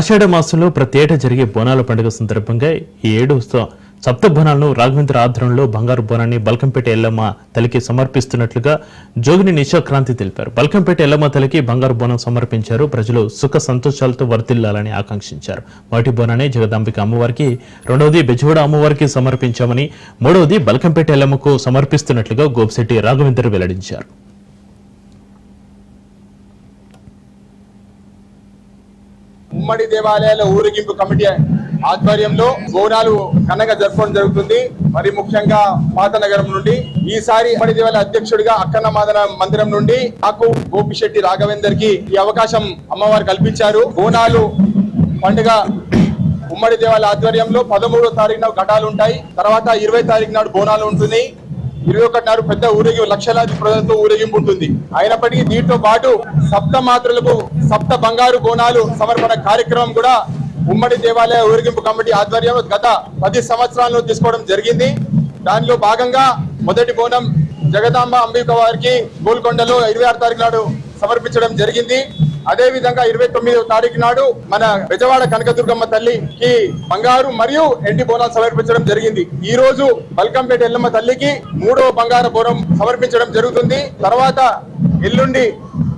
ఆషాఢ మాసంలో ప్రతి ఏటా జరిగే బోనాల పండుగ సందర్భంగా ఈ ఏడు సప్త బోనాలను రాఘవేంద్ర ఆధ్వర్యంలో బంగారు బోనాన్ని బల్కంపేట ఎల్లమ్మ తల్లికి సమర్పిస్తున్నట్లుగా జోగిని నిశాక్రాంతి తెలిపారు. బల్కంపేట ఎల్లమ్మ తల్లికి బంగారు బోనం సమర్పించారు. ప్రజలు సుఖ సంతోషాలతో వర్ధిల్లాలని ఆకాంక్షించారు. మొదటి బోనాన్ని జగదాంబిక అమ్మవారికి, రెండవది బెజవాడ అమ్మవారికి సమర్పించామని, మూడవది బల్కంపేట ఎల్లమ్మకు సమర్పిస్తున్నట్లుగా గోపిశెట్టి రాఘవేంద్ర వెల్లడించారు. ఉమ్మడి దేవాలయాల ఊరేగింపు కమిటీ ఆధ్వర్యంలో బోనాలు ఘనంగా జరుపుకోవడం జరుగుతుంది. మరి ముఖ్యంగా పాత నగరం నుండి ఈసారి ఉమ్మడి దేవాలయ అధ్యక్షుడిగా అక్కన్న మాదన మందిరం నుండి నాకు గోపిశెట్టి రాఘవేందర్ కి ఈ అవకాశం అమ్మవారు కల్పించారు. బోనాలు పండుగ ఉమ్మడి దేవాలయ ఆధ్వర్యంలో 13వ తారీఖున ఘటాలు ఉంటాయి. తర్వాత 20వ తారీఖు నాడు బోనాలు ఉంటుంది. 21 నాడు పెద్ద ఊరేగింపు, లక్షలాది ప్రజలతో ఊరేగింపు ఉంటుంది. అయినప్పటికీ దీంతో పాటు సప్త మాతృలకు సప్త బంగారు బోనాలు సమర్పణ కార్యక్రమం కూడా ఉమ్మడి దేవాలయ ఊరేగింపు కమిటీ ఆధ్వర్యంలో గత 10 సంవత్సరాల్లో తీసుకోవడం జరిగింది. దానిలో భాగంగా మొదటి బోనం జగదాంబ అంబిక వారికి గోల్కొండలో 26వ తారీఖు నాడు సమర్పించడం జరిగింది. అదే విధంగా 29వ తారీఖు నాడు మన బెజవాడ కనకదుర్గమ్మ తల్లికి బంగారు మరియు ఎండి బోనాలు సమర్పించడం జరిగింది. ఈ రోజు బల్కంపేట ఎల్లమ్మ తల్లికి 3వ బంగారు బోనం సమర్పించడం జరుగుతుంది. తర్వాత ఎల్లుండి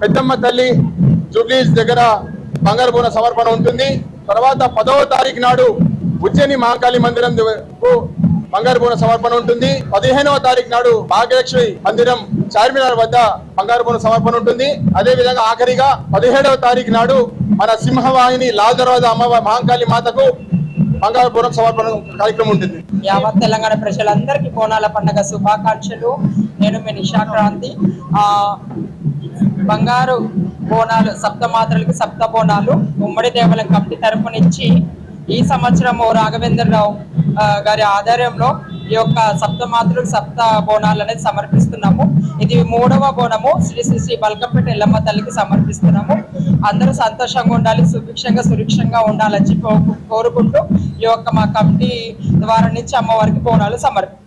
పెద్దమ్మ తల్లి జూబ్లీస్ దగ్గర బంగారు బోనం సమర్పణ ఉంటుంది. తర్వాత 10వ తారీఖు నాడు ఉజ్జయిని మహాకాళి మందిరం బంగారు బోనం సమర్పణ ఉంటుంది. 15వ తారీఖు నాడు భాగ్యలక్ష్మి మందిరం చార్మినార్ వద్ద బంగారు బోనం సమర్పణ ఉంటుంది. అదే విధంగా ఆఖరిగా 17వ తారీఖు నాడు మన సింహవాహిని లాల్ దర్వాజా అమ్మవారి మహాకాళి మాతకు బంగారు బోనం సమర్పణ కార్యక్రమం ఉంటుంది. యావత్ తెలంగాణ ప్రజలందరికీ బోనాల పండుగ శుభాకాంక్షలు. నేను మీ నిశాక్రాంతి. బంగారు బోనాలు సప్తమాతృలకు సప్త బోనాలు ఉమ్మడి దేవాలయం కమిటీ తరపు నుంచి ఈ సంవత్సరము రాఘవేంద్రరావు గారి ఆధ్వర్యంలో ఈ యొక్క సప్తమాతృలకు సప్త బోనాలు అనేది సమర్పిస్తున్నాము. ఇది 3వ బోనము. శ్రీ శ్రీ శ్రీ బల్కంపేట ఎల్లమ్మ తల్లికి సమర్పిస్తున్నాము. అందరూ సంతోషంగా ఉండాలి, సుభిక్షంగా సురక్షంగా ఉండాలని చెప్పి కోరుకుంటూ ఈ యొక్క మా కమిటీ ద్వారా నుంచి అమ్మవారికి బోనాలు సమర్పిస్తున్నాము.